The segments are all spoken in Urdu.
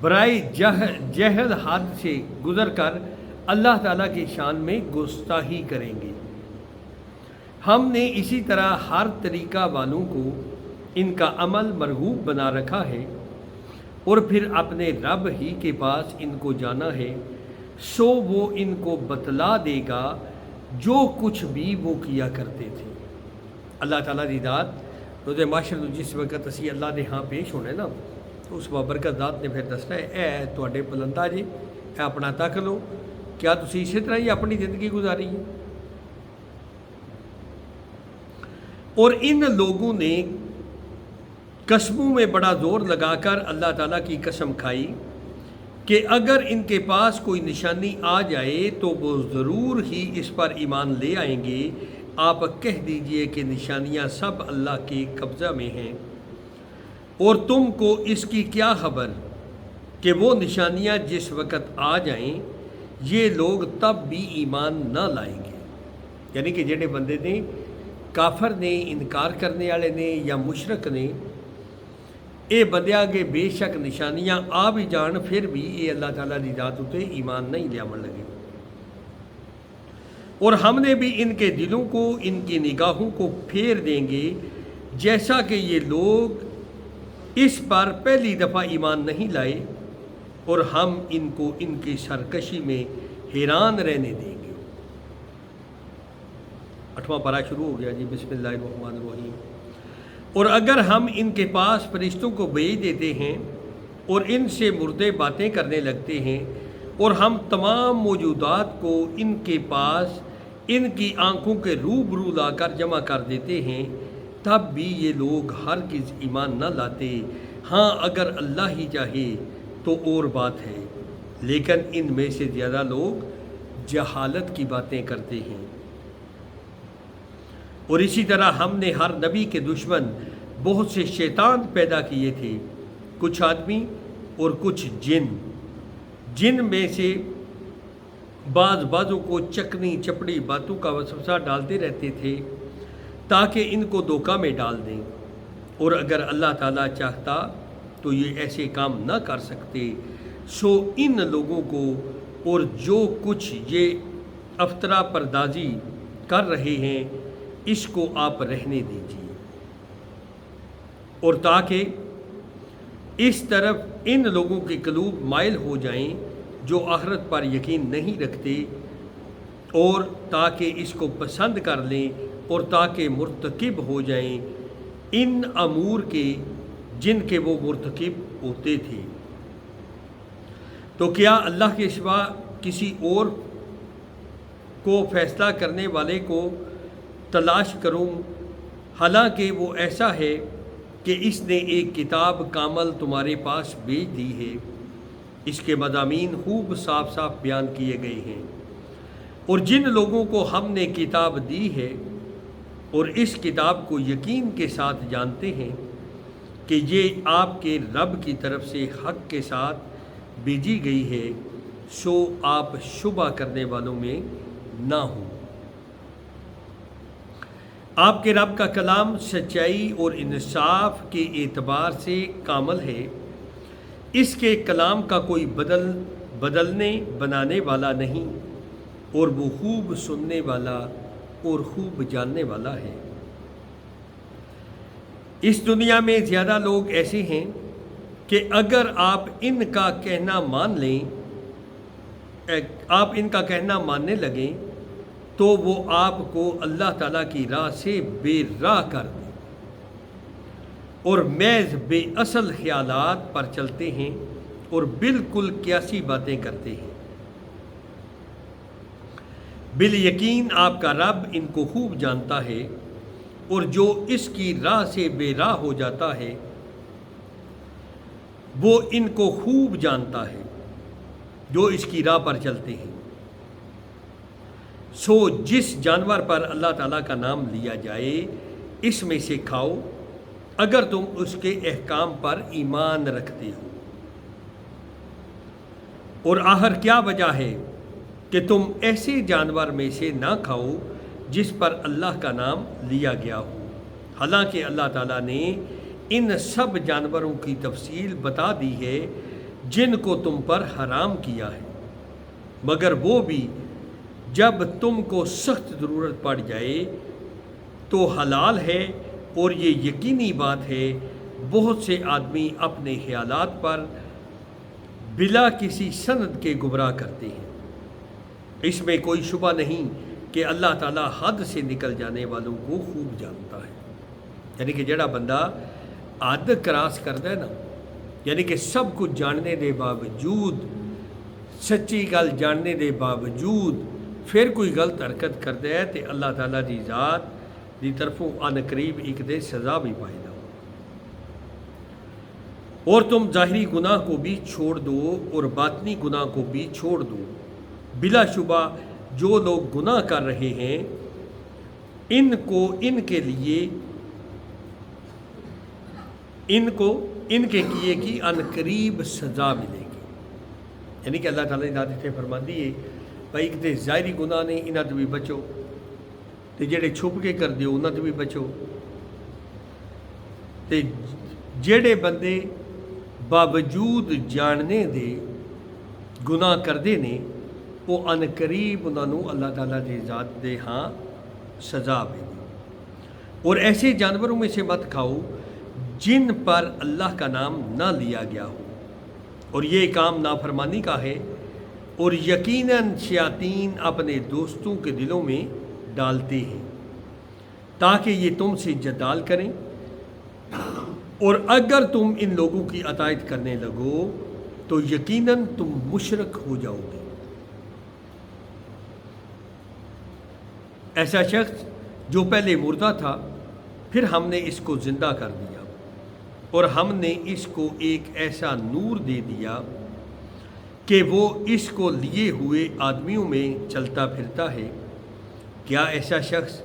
برائے جہل حد سے گزر کر اللہ تعالیٰ کی شان میں گستاخی کریں گے۔ ہم نے اسی طرح ہر طریقہ والوں کو ان کا عمل مرغوب بنا رکھا ہے اور پھر اپنے رب ہی کے پاس ان کو جانا ہے، سو وہ ان کو بتلا دے گا جو کچھ بھی وہ کیا کرتے تھے۔ اللہ تعالیٰ دی ذات روز معاشر جس وقت اسی اللہ دے ہاں پیش ہونا ہے نا، اس بابرکت ذات نے پھر دسنا ہے اے تواڈے بلندہ جی، اے اپنا تک لو، کیا تسی اسی طرح ہی اپنی زندگی گزاری ہے؟ اور ان لوگوں نے قسموں میں بڑا زور لگا کر اللہ تعالیٰ کی قسم کھائی کہ اگر ان کے پاس کوئی نشانی آ جائے تو وہ ضرور ہی اس پر ایمان لے آئیں گے۔ آپ کہہ دیجئے کہ نشانیاں سب اللہ کے قبضہ میں ہیں، اور تم کو اس کی کیا خبر کہ وہ نشانیاں جس وقت آ جائیں یہ لوگ تب بھی ایمان نہ لائیں گے۔ یعنی کہ جڑے بندے نے کافر نے، انکار کرنے والے نے یا مشرک نے، اے بندیاں کے بے شک نشانیاں آ بھی جان پھر بھی اے اللہ تعالیٰ دی ذات اتے ایمان نہیں لیاون لگے۔ اور ہم نے بھی ان کے دلوں کو، ان کی نگاہوں کو پھیر دیں گے، جیسا کہ یہ لوگ اس پر پہلی دفعہ ایمان نہیں لائے، اور ہم ان کو ان کی سرکشی میں حیران رہنے دیں گے۔ 8واں پارہ شروع ہو گیا جی، بسم اللہ الرحمن الرحیم۔ اور اگر ہم ان کے پاس فرشتوں کو بھیج دیتے ہیں اور ان سے مردے باتیں کرنے لگتے ہیں، اور ہم تمام موجودات کو ان کے پاس ان کی آنکھوں کے روبرو لا کر جمع کر دیتے ہیں، تب بھی یہ لوگ ہرگز ایمان نہ لاتے۔ ہاں اگر اللہ ہی چاہے تو اور بات ہے، لیکن ان میں سے زیادہ لوگ جہالت کی باتیں کرتے ہیں۔ اور اسی طرح ہم نے ہر نبی کے دشمن بہت سے شیطان پیدا کیے تھے، کچھ آدمی اور کچھ جن میں سے بعضوں کو چکنی چپڑی باتوں کا وسوسہ ڈالتے رہتے تھے تاکہ ان کو دھوکہ میں ڈال دیں، اور اگر اللہ تعالیٰ چاہتا تو یہ ایسے کام نہ کر سکتے۔ سو ان لوگوں کو اور جو کچھ یہ افطرا پردازی کر رہے ہیں اس کو آپ رہنے دیجیے، اور تاکہ اس طرف ان لوگوں کے قلوب مائل ہو جائیں جو آخرت پر یقین نہیں رکھتے، اور تاکہ اس کو پسند کر لیں، اور تاکہ مرتکب ہو جائیں ان امور کے جن کے وہ مرتکب ہوتے تھے۔ تو کیا اللہ کے سوا کسی اور کو فیصلہ کرنے والے کو تلاش کروں، حالانکہ وہ ایسا ہے کہ اس نے ایک کتاب کامل تمہارے پاس بھیج دی ہے، اس کے مضامین خوب صاف صاف بیان کیے گئے ہیں۔ اور جن لوگوں کو ہم نے کتاب دی ہے اور اس کتاب کو یقین کے ساتھ جانتے ہیں کہ یہ آپ کے رب کی طرف سے حق کے ساتھ بھیجی گئی ہے، سو آپ شبہ کرنے والوں میں نہ ہوں۔ آپ کے رب کا کلام سچائی اور انصاف کے اعتبار سے کامل ہے، اس کے کلام کا کوئی بدلنے بنانے والا نہیں، اور وہ خوب سننے والا اور خوب جاننے والا ہے۔ اس دنیا میں زیادہ لوگ ایسے ہیں کہ اگر آپ ان کا کہنا ماننے لگیں تو وہ آپ کو اللہ تعالیٰ کی راہ سے بے راہ کر دیں، اور محض بے اصل خیالات پر چلتے ہیں اور بالکل قیاسی باتیں کرتے ہیں۔ بالیقین آپ کا رب ان کو خوب جانتا ہے، اور جو اس کی راہ سے بے راہ ہو جاتا ہے وہ ان کو خوب جانتا ہے جو اس کی راہ پر چلتے ہیں۔ سو جس جانور پر اللہ تعالیٰ کا نام لیا جائے اس میں سے کھاؤ اگر تم اس کے احکام پر ایمان رکھتے ہو۔ اور آخر کیا وجہ ہے کہ تم ایسے جانور میں سے نہ کھاؤ جس پر اللہ کا نام لیا گیا ہو، حالانکہ اللہ تعالیٰ نے ان سب جانوروں کی تفصیل بتا دی ہے جن کو تم پر حرام کیا ہے، مگر وہ بھی جب تم کو سخت ضرورت پڑ جائے تو حلال ہے، اور یہ یقینی بات ہے بہت سے آدمی اپنے خیالات پر بلا کسی سند کے گمراہ کرتے ہیں۔ اس میں کوئی شبہ نہیں کہ اللہ تعالیٰ حد سے نکل جانے والوں کو خوب جانتا ہے۔ یعنی کہ جڑا بندہ حد کراس کرتا ہے نا، یعنی کہ سب کچھ جاننے دے باوجود، سچی گل جاننے دے باوجود پھر کوئی غلط حرکت کرتا ہے تو اللہ تعالیٰ دی ذات دی طرفوں ان قریب ایک دے سزا بھی پائے گا۔ اور تم ظاہری گناہ کو بھی چھوڑ دو اور باطنی گناہ کو بھی چھوڑ دو۔ بلا شبہ جو لوگ گناہ کر رہے ہیں ان کے کیے کی ان قریب سزا ملے گی۔ یعنی کہ اللہ تعالیٰ نے ذات سے فرما دیے بھائی کہ ظاہری گناہ نے انہاں تو بھی بچو، تے جڑے چھپ کے کر دیو انہاں تو بھی بچو، تے جڑے بندے باوجود جاننے دے گناہ کردے نے وہ ان قریب انہوں اللہ تعالیٰ دی ذات دے ہاں سزا ملے گی۔ اور ایسے جانوروں میں سے مت کھاؤ جن پر اللہ کا نام نہ لیا گیا ہو، اور یہ کام نافرمانی کا ہے، اور یقیناً شیاطین اپنے دوستوں کے دلوں میں ڈالتے ہیں تاکہ یہ تم سے جدال کریں، اور اگر تم ان لوگوں کی اطاعت کرنے لگو تو یقیناً تم مشرک ہو جاؤ گے۔ ایسا شخص جو پہلے مردہ تھا پھر ہم نے اس کو زندہ کر دیا، اور ہم نے اس کو ایک ایسا نور دے دیا کہ وہ اس کو لیے ہوئے آدمیوں میں چلتا پھرتا ہے۔ کیا ایسا شخص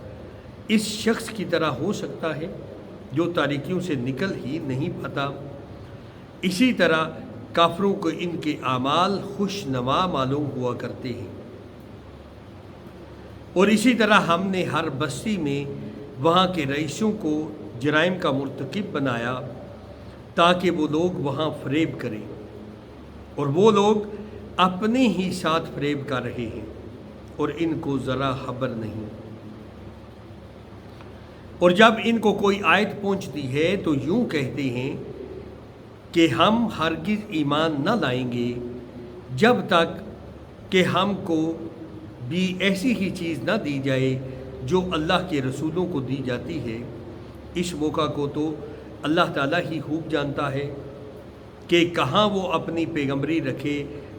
اس شخص کی طرح ہو سکتا ہے جو تاریکیوں سے نکل ہی نہیں پاتا؟ اسی طرح کافروں کو ان کے اعمال خوش نما معلوم ہوا کرتے ہیں، اور اسی طرح ہم نے ہر بستی میں وہاں کے رئیسوں کو جرائم کا مرتکب بنایا تاکہ وہ لوگ وہاں فریب کریں، اور وہ لوگ اپنے ہی ساتھ فریب کر رہے ہیں اور ان کو ذرا خبر نہیں۔ اور جب ان کو کوئی آیت پہنچتی ہے تو یوں کہتے ہیں کہ ہم ہرگز ایمان نہ لائیں گے جب تک کہ ہم کو بھی ایسی ہی چیز نہ دی جائے جو اللہ کے رسولوں کو دی جاتی ہے۔ اس موقع کو تو اللہ تعالیٰ ہی خوب جانتا ہے کہ کہاں وہ اپنی پیغمبری رکھے،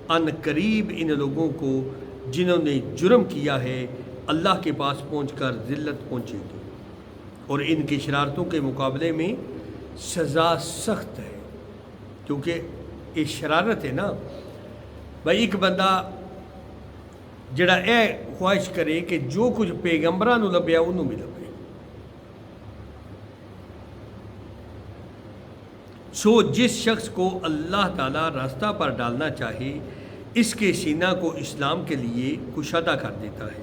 ان قریب ان لوگوں کو جنہوں نے جرم کیا ہے اللہ کے پاس پہنچ کر ذلت پہنچے گی، اور ان کی شرارتوں کے مقابلے میں سزا سخت ہے۔ کیونکہ یہ شرارت ہے نا بھائی، ایک بندہ جڑا اے خواہش کرے کہ جو کچھ پیغمبراں نوں لبیا انہوں بھی لبے، سو جس شخص کو اللہ تعالیٰ راستہ پر ڈالنا چاہے اس کے سینہ کو اسلام کے لیے کشادہ کر دیتا ہے،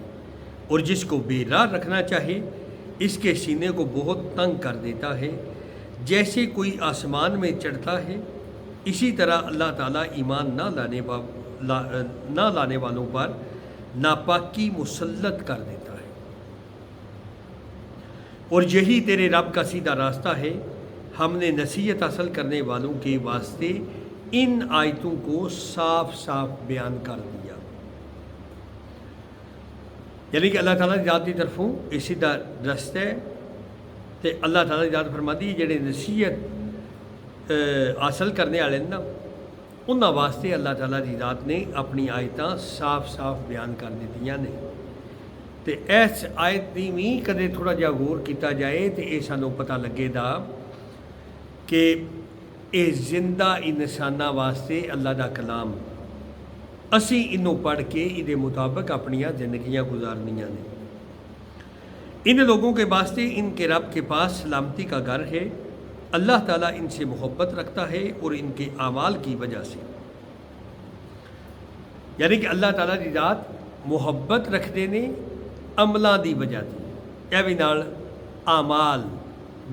اور جس کو بے راہ رکھنا چاہے اس کے سینے کو بہت تنگ کر دیتا ہے۔ جیسے کوئی آسمان میں چڑھتا ہے اسی طرح اللہ تعالیٰ ایمان نہ لانے والوں پر ناپاکی مسلط کر دیتا ہے، اور یہی تیرے رب کا سیدھا راستہ ہے۔ ہم نے نصیحت حاصل کرنے والوں کے واسطے ان آیتوں کو صاف صاف بیان کر دیا۔ یعنی کہ اللہ تعالیٰ کی ذات کی طرفوں یہ سیدھا رستہ ہے، تو اللہ تعالیٰ کی ذات فرماتی جڑے نصیحت حاصل کرنے والے نا انہاں واسطے اللہ تعالیٰ کی ذات نے اپنی آیتاں صاف صاف بیان کر دیتیاں نے۔ تو اس آیت دی بھی کدے تھوڑا جہا غور کیتا جائے تو یہ سانوں پتہ لگے دا کہ یہ زندہ انساناں واسطے اللہ دا کلام، اسی انہوں پڑھ کے یہ مطابق اپنیاں زندگیاں گزارنیاں نے۔ ان لوگوں کے واسطے ان کے رب کے پاس سلامتی کا گھر ہے، اللہ تعالیٰ ان سے محبت رکھتا ہے اور ان کے اعمال کی وجہ سے، یعنی کہ اللہ تعالیٰ کی ذات محبت رکھتے نے عملاں دی وجہ سے، یہ بھی نال اعمال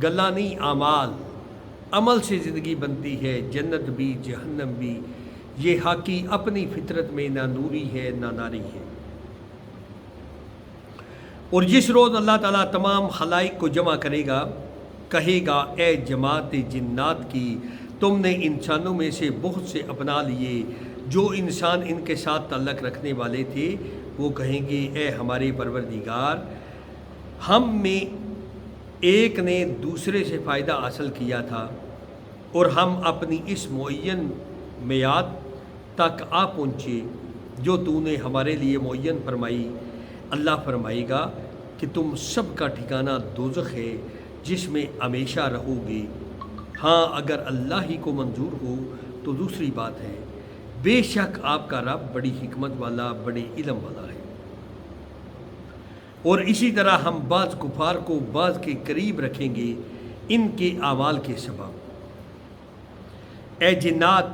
گلاں نہیں، اعمال عمل سے زندگی بنتی ہے، جنت بھی جہنم بھی، یہ حقی اپنی فطرت میں نہ نوری ہے نہ ناری ہے۔ اور جس روز اللہ تعالیٰ تمام خلائق کو جمع کرے گا، کہے گا اے جماعت جنات کی، تم نے انسانوں میں سے بہت سے اپنا لیے جو انسان ان کے ساتھ تعلق رکھنے والے تھے۔ وہ کہیں گے اے ہمارے پروردگار، ہم میں ایک نے دوسرے سے فائدہ حاصل کیا تھا اور ہم اپنی اس معین میعاد تک آ پہنچے جو تو نے ہمارے لیے معین فرمائی۔ اللہ فرمائے گا کہ تم سب کا ٹھکانہ دوزخ ہے جس میں ہمیشہ رہو گے۔ ہاں اگر اللہ ہی کو منظور ہو تو دوسری بات ہے، بے شک آپ کا رب بڑی حکمت والا، بڑے علم والا ہے۔ اور اسی طرح ہم بعض کفار کو بعض کے قریب رکھیں گے ان کے اعمال کے سبب۔ اے جنات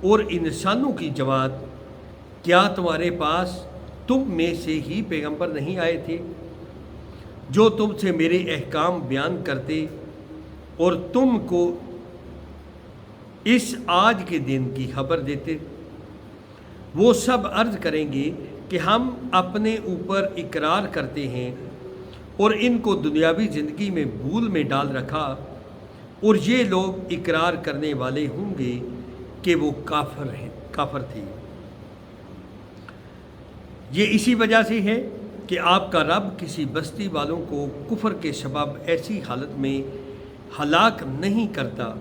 اور انسانوں کی جماعت، کیا تمہارے پاس تم میں سے ہی پیغمبر نہیں آئے تھے جو تم سے میرے احکام بیان کرتے اور تم کو اس آج کے دن کی خبر دیتے؟ وہ سب عرض کریں گے کہ ہم اپنے اوپر اقرار کرتے ہیں اور ان کو دنیاوی زندگی میں بھول میں ڈال رکھا، اور یہ لوگ اقرار کرنے والے ہوں گے کہ وہ کافر تھے۔ یہ اسی وجہ سے ہے کہ آپ کا رب کسی بستی والوں کو کفر کے سبب ایسی حالت میں ہلاک نہیں کرتا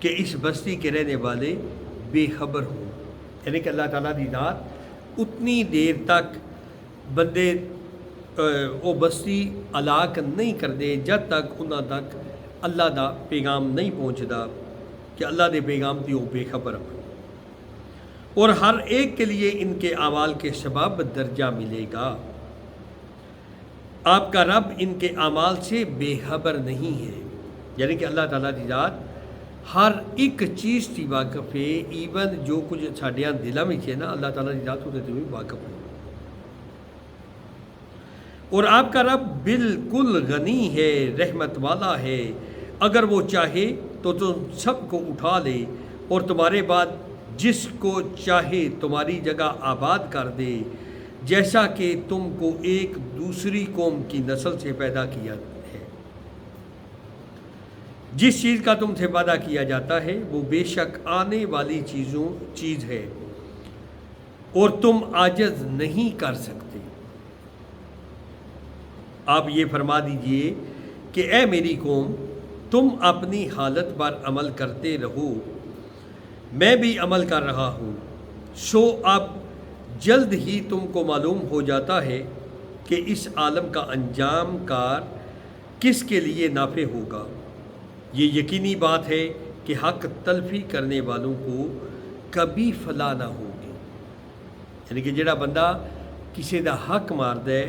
کہ اس بستی کے رہنے والے بے خبر ہوں۔ یعنی کہ اللہ تعالیٰ دی ذات اتنی دیر تک بندے وہ بستی ہلاک نہیں کر دے جب تک انہاں تک اللہ دا پیغام نہیں پہنچدا کہ اللہ دے پیغام دی وہ بے خبر ہو۔ اور ہر ایک کے لیے ان کے اعمال کے سبب درجہ ملے گا۔ آپ کا رب ان کے اعمال سے بے خبر نہیں ہے، یعنی کہ اللہ تعالیٰ دی ذات ہر ایک چیز کی واقف ہے، ایون جو کچھ ساڈیاں دلاں وچ ہے نا، اللہ تعالیٰ دی ذات اودے تے بھی واقف ہے۔ اور آپ کا رب بالکل غنی ہے، رحمت والا ہے، اگر وہ چاہے تو تم سب کو اٹھا لے اور تمہارے بعد جس کو چاہے تمہاری جگہ آباد کر دے، جیسا کہ تم کو ایک دوسری قوم کی نسل سے پیدا کیا ہے۔ جس چیز کا تم سے وعدہ کیا جاتا ہے وہ بے شک آنے والی چیز ہے اور تم عاجز نہیں کر سکتے۔ آپ یہ فرما دیجئے کہ اے میری قوم، تم اپنی حالت پر عمل کرتے رہو، میں بھی عمل کر رہا ہوں، سو اب جلد ہی تم کو معلوم ہو جاتا ہے کہ اس عالم کا انجام کار کس کے لیے نافع ہوگا۔ یہ یقینی بات ہے کہ حق تلفی کرنے والوں کو کبھی فلاح نہ ہوگی۔ یعنی کہ جڑا بندہ کسی دا حق مار دے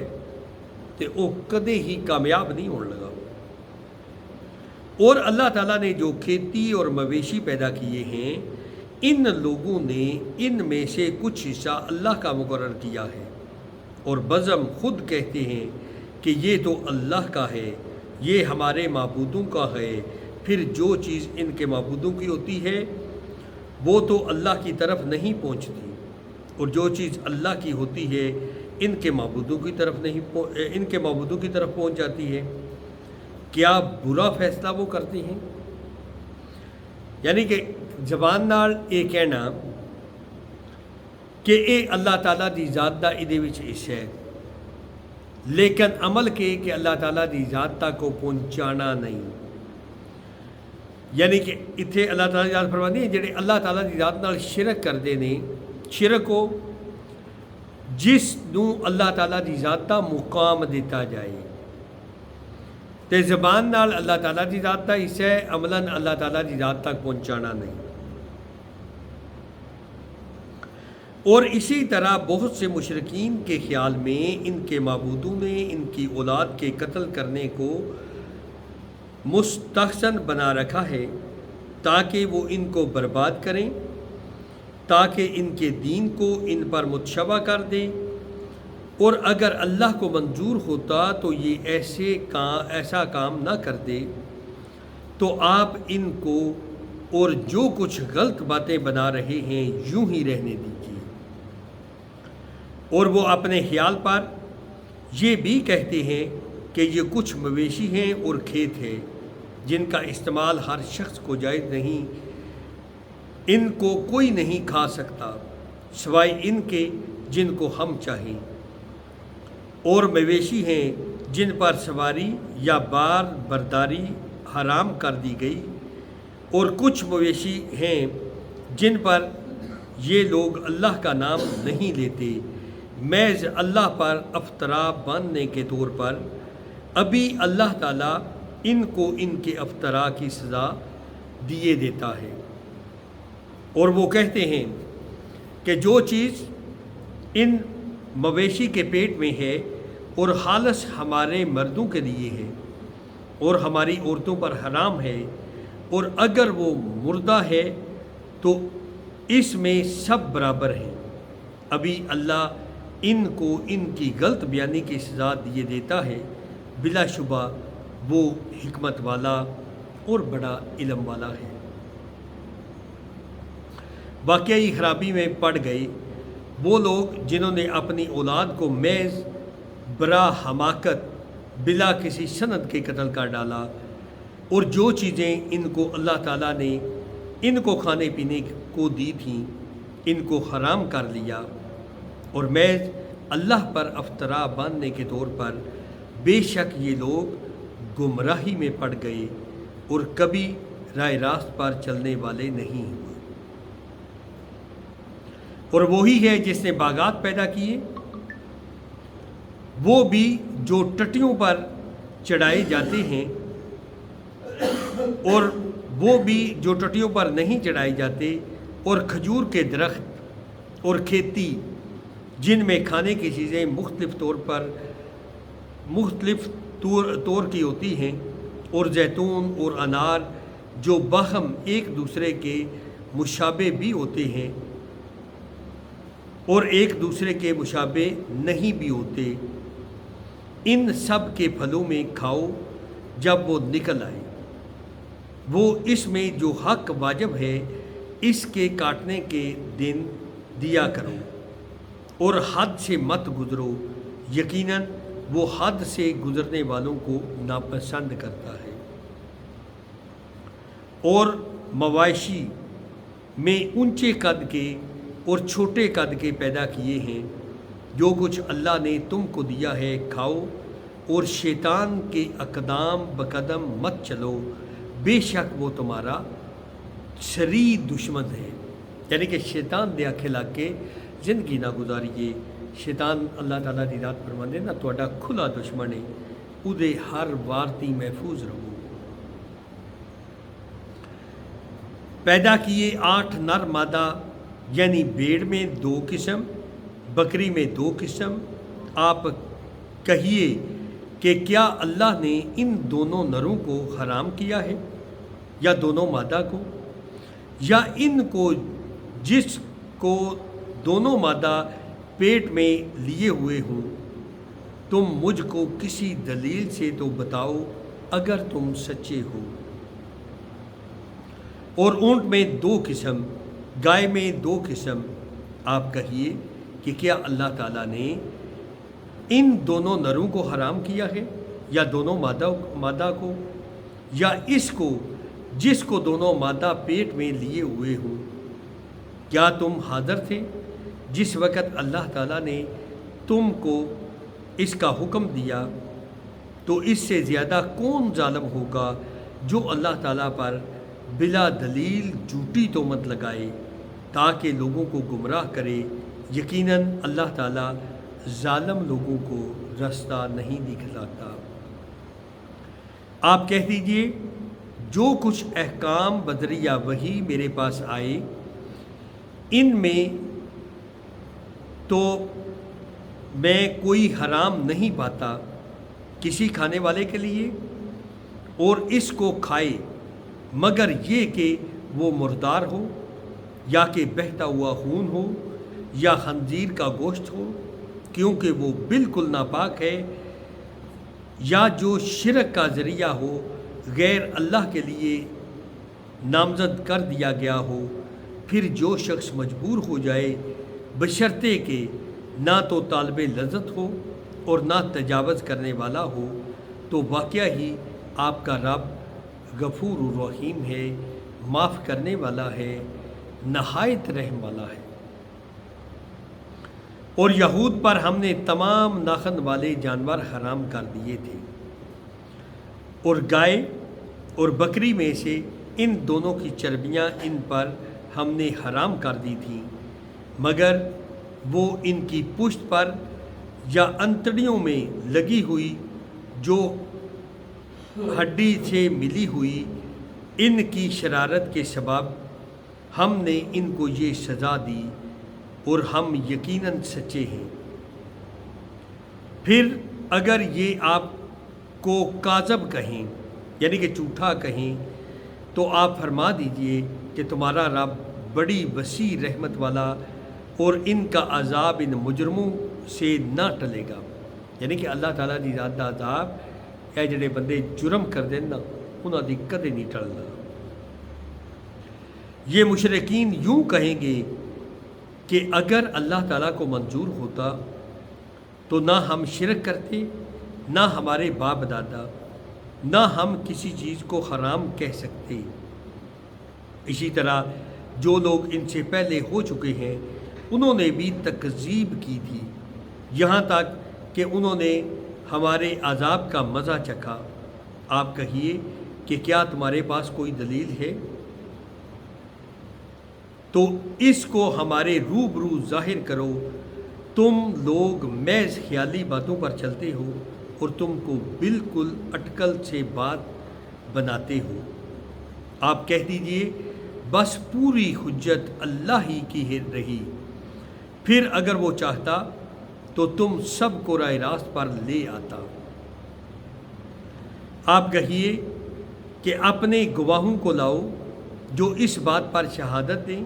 تے وہ کدے ہی کامیاب نہیں ہونے لگا۔ اور اللہ تعالیٰ نے جو کھیتی اور مویشی پیدا کیے ہیں، ان لوگوں نے ان میں سے کچھ حصہ اللہ کا مقرر کیا ہے، اور بزم خود کہتے ہیں کہ یہ تو اللہ کا ہے، یہ ہمارے معبودوں کا ہے۔ پھر جو چیز ان کے معبودوں کی ہوتی ہے وہ تو اللہ کی طرف نہیں پہنچتی، اور جو چیز اللہ کی ہوتی ہے ان کے معبودوں کی طرف پہنچ جاتی ہے۔ کیا برا فیصلہ وہ کرتے ہیں؟ یعنی کہ زبان نال یہ کہنا کہ اے اللہ تعالیٰ دی ذات دا ادے وچ حصہ ہے، لیکن عمل کے کہ اللہ تعالیٰ دی ذات تک کو پہنچانا نہیں۔ یعنی کہ اتنے اللہ تعالیٰ دی ذات فرماندی ہے جڑے اللہ تعالیٰ دی ذات نال شرک کردے نے، شرک ہو جس نوں اللہ تعالیٰ دی ذات دا مقام دیتا جائے، تے زبان نال اللہ تعالیٰ دی ذات دا حصہ ہے، عملاً اللہ تعالیٰ دی ذات تک پہنچانا نہیں۔ اور اسی طرح بہت سے مشرکین کے خیال میں ان کے معبودوں نے ان کی اولاد کے قتل کرنے کو مستحسن بنا رکھا ہے تاکہ وہ ان کو برباد کریں، تاکہ ان کے دین کو ان پر متشبہ کر دیں، اور اگر اللہ کو منظور ہوتا تو یہ ایسا کام نہ کر دے، تو آپ ان کو اور جو کچھ غلط باتیں بنا رہے ہیں یوں ہی رہنے دیجیے۔ اور وہ اپنے خیال پر یہ بھی کہتے ہیں کہ یہ کچھ مویشی ہیں اور کھیت ہے جن کا استعمال ہر شخص کو جائز نہیں، ان کو کوئی نہیں کھا سکتا سوائے ان کے جن کو ہم چاہیں، اور مویشی ہیں جن پر سواری یا بار برداری حرام کر دی گئی، اور کچھ مویشی ہیں جن پر یہ لوگ اللہ کا نام نہیں لیتے محض اللہ پر افطرا باندھنے کے طور پر۔ ابھی اللہ تعالیٰ ان کو ان کے افطرا کی سزا دیے دیتا ہے۔ اور وہ کہتے ہیں کہ جو چیز ان مویشی کے پیٹ میں ہے اور خالص ہمارے مردوں کے لیے ہے اور ہماری عورتوں پر حرام ہے، اور اگر وہ مردہ ہے تو اس میں سب برابر ہیں، ابھی اللہ ان کو ان کی غلط بیانی کی سزا دیے دیتا ہے، بلا شبہ وہ حکمت والا اور بڑا علم والا ہے۔ واقعی خرابی میں پڑ گئے وہ لوگ جنہوں نے اپنی اولاد کو محض برا حماقت بلا کسی سند کے قتل کر ڈالا، اور جو چیزیں ان کو اللہ تعالیٰ نے ان کو کھانے پینے کو دی تھیں ان کو حرام کر لیا، اور محض اللہ پر افطرا باندھنے کے طور پر۔ بے شک یہ لوگ گمراہی میں پڑ گئے اور کبھی راہ راست پر چلنے والے نہیں ہوئے۔ اور وہی ہے جس نے باغات پیدا کیے، وہ بھی جو ٹٹیوں پر چڑھائے جاتے ہیں، اور وہ بھی جو ٹٹیوں پر نہیں چڑھائے جاتے، اور کھجور کے درخت اور کھیتی جن میں کھانے کی چیزیں مختلف طور کی ہوتی ہیں، اور زیتون اور انار جو باہم ایک دوسرے کے مشابہ بھی ہوتے ہیں اور ایک دوسرے کے مشابہ نہیں بھی ہوتے، ان سب کے پھلوں میں کھاؤ جب وہ نکل آئے، وہ اس میں جو حق واجب ہے اس کے کاٹنے کے دن دیا کرو، اور حد سے مت گزرو، یقیناً وہ حد سے گزرنے والوں کو ناپسند کرتا ہے۔ اور مواشی میں اونچے قد کے اور چھوٹے قد کے پیدا کیے ہیں، جو کچھ اللہ نے تم کو دیا ہے کھاؤ، اور شیطان کے اقدام بقدم مت چلو، بے شک وہ تمہارا شدید دشمن ہے۔ یعنی کہ شیطان دے آکھے لگ کے زندگی نہ گزاریے۔ شیطان اللہ تعالیٰ دی رات فرماندے نا تہاڈا کھلا دشمن ہے، اودے ہر وار تی محفوظ رہو۔ پیدا کیے 8 نر مادہ، یعنی بھیڑ میں 2 قسم، بکری میں 2 قسم۔ آپ کہیے کہ کیا اللہ نے ان دونوں نروں کو حرام کیا ہے یا دونوں مادہ کو، یا ان کو جس کو دونوں مادہ پیٹ میں لیے ہوئے ہوں؟ تم مجھ کو کسی دلیل سے تو بتاؤ اگر تم سچے ہو۔ اور اونٹ میں 2 قسم، گائے میں 2 قسم۔ آپ کہیے کہ کیا اللہ تعالیٰ نے ان دونوں نروں کو حرام کیا ہے یا دونوں مادہ کو، یا اس کو جس کو دونوں مادہ پیٹ میں لیے ہوئے ہوں؟ کیا تم حاضر تھے جس وقت اللہ تعالیٰ نے تم کو اس کا حکم دیا؟ تو اس سے زیادہ کون ظالم ہوگا جو اللہ تعالیٰ پر بلا دلیل جھوٹی تہمت لگائے تاکہ لوگوں کو گمراہ کرے۔ یقیناً اللہ تعالیٰ ظالم لوگوں کو رستہ نہیں دکھلاتا۔ آپ کہہ دیجئے جو کچھ احکام بذریعہ وحی میرے پاس آئے ان میں تو میں کوئی حرام نہیں پاتا کسی کھانے والے کے لیے، اور اس کو کھائے مگر یہ کہ وہ مردار ہو، یا کہ بہتا ہوا خون ہو، یا خنزیر کا گوشت ہو، کیونکہ وہ بالکل ناپاک ہے، یا جو شرک کا ذریعہ ہو غیر اللہ کے لیے نامزد کر دیا گیا ہو، پھر جو شخص مجبور ہو جائے بشرطے کہ نہ تو طالب لذت ہو اور نہ تجاوز کرنے والا ہو، تو واقعہ ہی آپ کا رب غفور الرحیم ہے، معاف کرنے والا ہے، نہایت رحم والا ہے۔ اور یہود پر ہم نے تمام ناخن والے جانور حرام کر دیے تھے، اور گائے اور بکری میں سے ان دونوں کی چربیاں ان پر ہم نے حرام کر دی تھیں، مگر وہ ان کی پشت پر یا انتڑیوں میں لگی ہوئی جو ہڈی سے ملی ہوئی ان کی شرارت کے سبب ہم نے ان کو یہ سزا دی، اور ہم یقیناً سچے ہیں۔ پھر اگر یہ آپ کو کاذب کہیں یعنی کہ جھوٹا کہیں تو آپ فرما دیجئے کہ تمہارا رب بڑی وسیع رحمت والا اور ان کا عذاب ان مجرموں سے نہ ٹلے گا، یعنی کہ اللہ تعالیٰ دی ذات دا عذاب اے جڑے بندے جرم کر دیں نا انہاں دی کدے نہیں ٹلنا۔ یہ مشرکین یوں کہیں گے کہ اگر اللہ تعالیٰ کو منظور ہوتا تو نہ ہم شرک کرتے، نہ ہمارے باپ دادا، نہ ہم کسی چیز کو حرام کہہ سکتے۔ اسی طرح جو لوگ ان سے پہلے ہو چکے ہیں انہوں نے بھی تکذیب کی تھی، یہاں تک کہ انہوں نے ہمارے عذاب کا مزہ چکھا۔ آپ کہیے کہ کیا تمہارے پاس کوئی دلیل ہے؟ تو اس کو ہمارے روبرو ظاہر کرو۔ تم لوگ محض خیالی باتوں پر چلتے ہو اور تم کو بالکل اٹکل سے بات بناتے ہو۔ آپ کہہ دیجئے بس پوری حجت اللہ ہی کی رہی، پھر اگر وہ چاہتا تو تم سب کو راہ راست پر لے آتا۔ آپ کہیے کہ اپنے گواہوں کو لاؤ جو اس بات پر شہادت دیں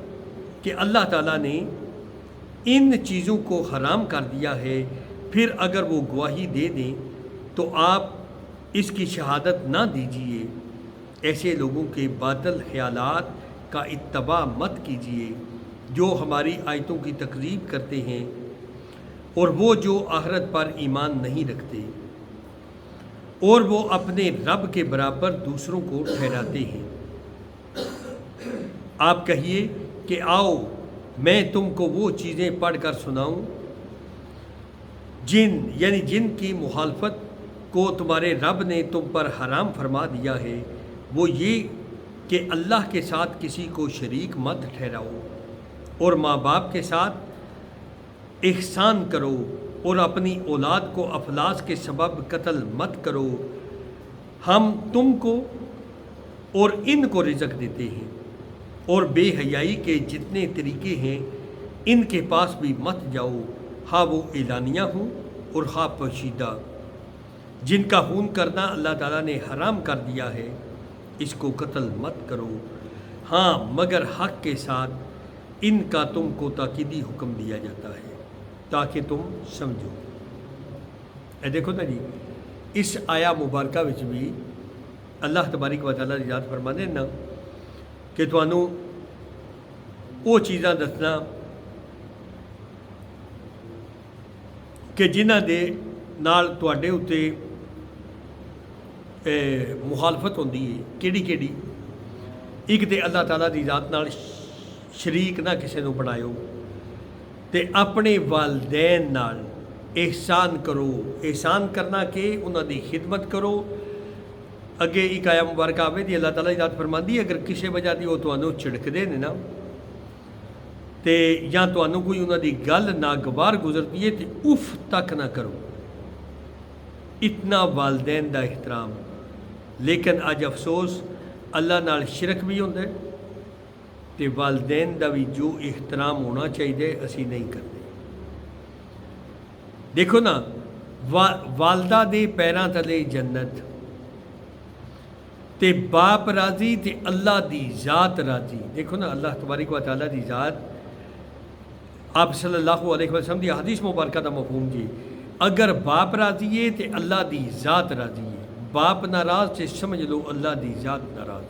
کہ اللہ تعالیٰ نے ان چیزوں کو حرام کر دیا ہے، پھر اگر وہ گواہی دے دیں تو آپ اس کی شہادت نہ دیجیے۔ ایسے لوگوں کے باطل خیالات کا اتباع مت کیجیے جو ہماری آیتوں کی تکذیب کرتے ہیں اور وہ جو آخرت پر ایمان نہیں رکھتے، اور وہ اپنے رب کے برابر دوسروں کو ٹھہراتے ہیں۔ آپ کہیے کہ آؤ میں تم کو وہ چیزیں پڑھ کر سناؤں جن کی مخالفت کو تمہارے رب نے تم پر حرام فرما دیا ہے، وہ یہ کہ اللہ کے ساتھ کسی کو شریک مت ٹھہراؤ، اور ماں باپ کے ساتھ احسان کرو، اور اپنی اولاد کو افلاس کے سبب قتل مت کرو۔ ہم تم کو اور ان کو رزق دیتے ہیں، اور بے حیائی کے جتنے طریقے ہیں ان کے پاس بھی مت جاؤ، ہاں وہ اعلانیہ ہوں اور ہاں پوشیدہ۔ جن کا خون کرنا اللہ تعالیٰ نے حرام کر دیا ہے اس کو قتل مت کرو، ہاں مگر حق کے ساتھ۔ ان کا تم کو تاکیدی حکم دیا جاتا ہے تاکہ تم سمجھو۔ اے دیکھو نا جی، اس آیا مبارکہ وچ بھی اللہ تبارک و تعالیٰ ذات فرمانے نا کہ تانوں وہ چیزاں دسنا کہ جنہ دے نال تواڈے اُتے مخالفت ہوندی ہے۔ کیڑی کیڑی؟ ایک تے اللہ تعالیٰ دی ذات نال شریک نہ کسے نو بنایو، تے اپنے والدین نال احسان کرو۔ احسان کرنا کہ انہاں دی خدمت کرو۔ اگے ایک آیا مبارکہ آوے دی اللہ تعالیٰ ذات فرماندی اگر کسے وجہ دی وہ تانوں چھڑکدے نے نا تے یا تانوں کوئی انہاں دی گل ناگوار گزرتی ہے تے اف تک نہ کرو۔ اتنا والدین دا احترام۔ لیکن اج افسوس اللہ نال شرک بھی ہوندا ہے تے والدین دا بھی جو احترام ہونا چاہیے اسی نہیں کرتے۔ دیکھو نا والدہ دے پیراں تلے جنت، تے باپ راضی تے اللہ دی ذات راضی۔ دیکھو نا اللہ تبارک و تعالیٰ دی ذات، آپ صلی اللہ علیہ وسلم دی حدیث مبارکہ دا مفہوم جی، اگر باپ راضی ہے تے اللہ دی ذات راضی ہے، باپ ناراض تے سمجھ لو اللہ دی ذات ناراض۔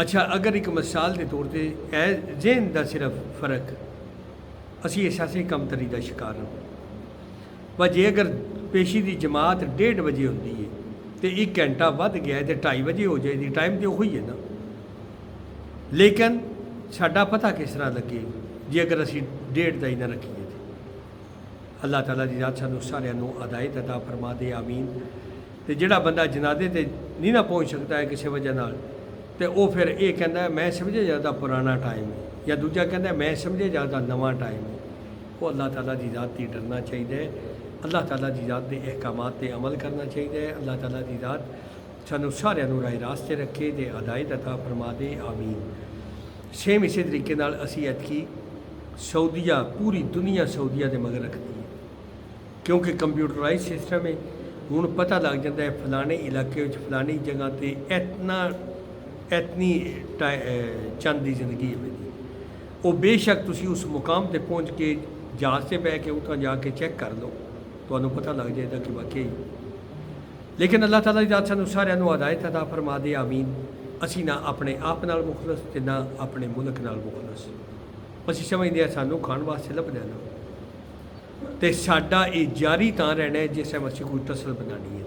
ਅੱਛਾ, ਅਗਰ ਇੱਕ ਮਿਸਾਲ ਦੇ ਤੌਰ ਤੇ ਇਹ ਜ਼ਿਹਨ ਦਾ ਸਿਰਫ ਫਰਕ, ਅਸੀਂ ਇਸ ਐਸੇ ਕਮਤਰੀ ਦਾ ਸ਼ਿਕਾਰ ਹਾਂ। ਪਰ ਜੇ ਅਗਰ ਪੇਸ਼ੀ ਦੀ ਜਮਾਤ 1:30 ਵਜੇ ਹੁੰਦੀ ਹੈ ਤੇ 1 ਘੰਟਾ ਵੱਧ ਗਿਆ ਤੇ 2:30 ਵਜੇ ਹੋ ਜਾਏਗੀ, ਟਾਈਮ ਤੇ ਉਹੀ ਹੈ ਨਾ। ਲੇਕਿਨ ਸਾਡਾ ਪਤਾ ਕਿਸ ਤਰ੍ਹਾਂ ਲੱਗੇ ਜੇ ਅਗਰ ਅਸੀਂ 1:30 ਦਾ ਹੀ ਨਾ ਰੱਖੀਏ। ਅੱਲਾਹ ਤਾਲਾ ਦੀ ਜ਼ਾਤ ਸਾਨੂੰ ਸਾਰਿਆਂ ਨੂੰ ਹਦਾਇਤ ਅਤਾ ਫਰਮਾ ਦੇ, ਆਮੀਨ। ਤੇ ਜਿਹੜਾ ਬੰਦਾ ਜਨਾਜ਼ੇ ਤੇ ਨਹੀਂ ਨਾ ਪਹੁੰਚ ਸਕਦਾ ਹੈ ਕਿਸੇ ਵਜ੍ਹਾ ਨਾਲ, ਤੇ ਉਹ ਫਿਰ ਇਹ ਕਹਿੰਦਾ ਮੈਂ ਸਮਝਿਆ ਜਾਂਦਾ ਪੁਰਾਣਾ ਟਾਈਮ ਹੈ, ਜਾਂ ਦੂਜਾ ਕਹਿੰਦਾ ਮੈਂ ਸਮਝਿਆ ਜਾਂਦਾ ਨਵਾਂ ਟਾਈਮ ਹੈ। ਉਹ ਅੱਲਾਹ ਤਾਲਾ ਦੀ ਜ਼ਾਤ ਤੋਂ ਡਰਨਾ ਚਾਹੀਦਾ ਹੈ, ਅੱਲਾਹ ਤਾਲਾ ਦੀ ਜ਼ਾਤ ਦੇ ਅਹਿਕਾਮਾਤ 'ਤੇ ਅਮਲ ਕਰਨਾ ਚਾਹੀਦਾ ਹੈ। ਅੱਲਾਹ ਤਾਲਾ ਦੀ ਜ਼ਾਤ ਸਾਨੂੰ ਸਾਰਿਆਂ ਨੂੰ ਰਾਹ ਰਾਸਤੇ ਰੱਖੇ ਤੇ ਹਦਾਇਤ ਅਤਾ ਫਰਮਾ ਦੇ, ਆਮੀਨ। ਸੇਮ ਇਸੇ ਤਰੀਕੇ ਨਾਲ ਅਸੀਂ ਐਤਕੀ ਸਾਊਦੀਆ, ਪੂਰੀ ਦੁਨੀਆ ਸਾਊਦੀਆ ਦੇ ਮਗਰ ਰੱਖਦੀ ਹੈ, ਕਿਉਂਕਿ ਕੰਪਿਊਟਰਾਈਜ਼ ਸਿਸਟਮ ਹੈ। ਹੁਣ ਪਤਾ ਲੱਗ ਜਾਂਦਾ ਹੈ ਫਲਾਣੇ ਇਲਾਕੇ ਵਿੱਚ ਫਲਾਣੀ ਜਗ੍ਹਾ 'ਤੇ ਇਤਨੀ ਚੰਦ ਦੀ ਜ਼ਿੰਦਗੀ ਹੈ ਮੇਰੀ। ਉਹ ਬੇਸ਼ੱਕ ਤੁਸੀਂ ਉਸ ਮੁਕਾਮ 'ਤੇ ਪਹੁੰਚ ਕੇ ਜਹਾਜ਼ 'ਤੇ ਬਹਿ ਕੇ ਉੱਥੋਂ ਜਾ ਕੇ ਚੈੱਕ ਕਰ ਲਓ, ਤੁਹਾਨੂੰ ਪਤਾ ਲੱਗ ਜਾਏਗਾ ਕਿ ਵਾਕਈ। ਲੇਕਿਨ ਅੱਲਾਹ ਤਾਲਾ ਦੀ ਜ਼ਾਤ ਸਾਨੂੰ ਸਾਰਿਆਂ ਨੂੰ ਹਦਾਇਤ ਅਤਾ ਫਰਮਾ ਦੇ, ਆਮੀਨ। ਅਸੀਂ ਨਾ ਆਪਣੇ ਆਪ ਨਾਲ ਮੁਖਲਸ ਤੇ ਨਾ ਆਪਣੇ ਮੁਲਕ ਨਾਲ ਮੁਖਲਸ। ਅਸੀਂ ਸਮਝਦੇ ਹਾਂ ਸਾਨੂੰ ਖਾਣ ਵਾਸਤੇ ਲੱਭਦਾ ਨਾ, ਤੇ ਸਾਡਾ ਇਹ ਜਾਰੀ ਤਾਂ ਰਹਿਣਾ ਹੈ ਜਿਸ ਟਾਈਮ ਅਸੀਂ ਕੋਈ ਤਸਲ ਬਣਾਉਣੀ ਹੈ।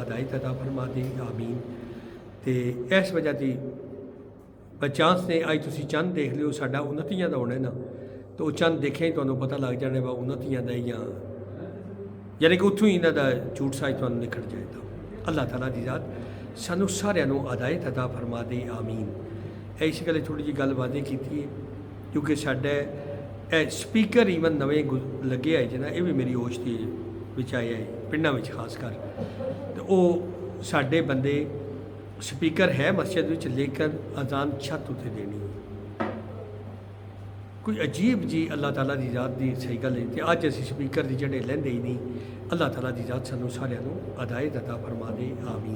ਹਦਾਇਤ ਅਤਾ ਫਰਮਾ ਦੇ, ਆਮੀਨ। ਤੇ ਇਸ ਵਜ੍ਹਾ ਦੀ ਬਚਾਂਸ ਨੇ ਅੱਜ ਤੁਸੀਂ ਚੰਦ ਦੇਖ ਲਿਓ, ਸਾਡਾ 29 ਦਾ ਹੋਣਾ ਨਾ, ਤਾਂ ਉਹ ਚੰਦ ਦੇਖਿਆ ਹੀ ਤੁਹਾਨੂੰ ਪਤਾ ਲੱਗ ਜਾਣਾ ਵਾ 29 ਦਾ ਜਾਂ ਯਾਨੀ ਕਿ ਉੱਥੋਂ ਹੀ ਇਹਨਾਂ ਦਾ ਝੂਠ ਸਾਜ ਤੁਹਾਨੂੰ ਨਿਕਲ ਜਾਏਗਾ। ਅੱਲਾਹ ਤਾਲਾ ਦੀ ਜ਼ਾਤ ਸਾਨੂੰ ਸਾਰਿਆਂ ਨੂੰ ਹਦਾਇਤ ਅਤਾ ਫਰਮਾ ਦੇ, ਆਮੀਨ। ਇਸ ਗੱਲ ਥੋੜ੍ਹੀ ਜਿਹੀ ਗੱਲ ਵਾਅਦੇ ਕੀਤੀ ਹੈ, ਕਿਉਂਕਿ ਸਾਡਾ ਇਹ ਸਪੀਕਰ ਈਵਨ ਨਵੇਂ ਲੱਗੇ ਆਏ ਜਿਹਨਾਂ, ਇਹ ਵੀ ਮੇਰੀ ਹੋਸ਼ ਦੇ ਵਿੱਚ ਆਏ ਹੈ ਪਿੰਡਾਂ ਵਿੱਚ ਖਾਸ ਕਰ। ਤੇ ਉਹ ਸਾਡੇ ਬੰਦੇ ਸਪੀਕਰ ਹੈ ਮਸਜਿਦ ਵਿੱਚ, ਲੇਕਿਨ ਅਜ਼ਾਨ ਛੱਤ ਉੱਤੇ ਦੇਣੀ ਹੈ। ਕੋਈ ਅਜੀਬ ਜੀ ਅੱਲਾਹ ਤਾਲਾ ਦੀ ਜ਼ਾਤ ਦੀ ਸਹੀ ਗੱਲ ਹੈ। ਤੇ ਅੱਜ ਅਸੀਂ ਸਪੀਕਰ ਦੀ ਜਿਹੜੇ ਲੈਂਦੇ ਹੀ ਨਹੀਂ। ਅੱਲਾਹ ਤਾਲਾ ਦੀ ਜ਼ਾਤ ਸਾਨੂੰ ਸਾਰਿਆਂ ਨੂੰ ਹਦਾਇਤ ਅਤਾ ਫਰਮਾ ਦੇ, ਆਮੀਨ।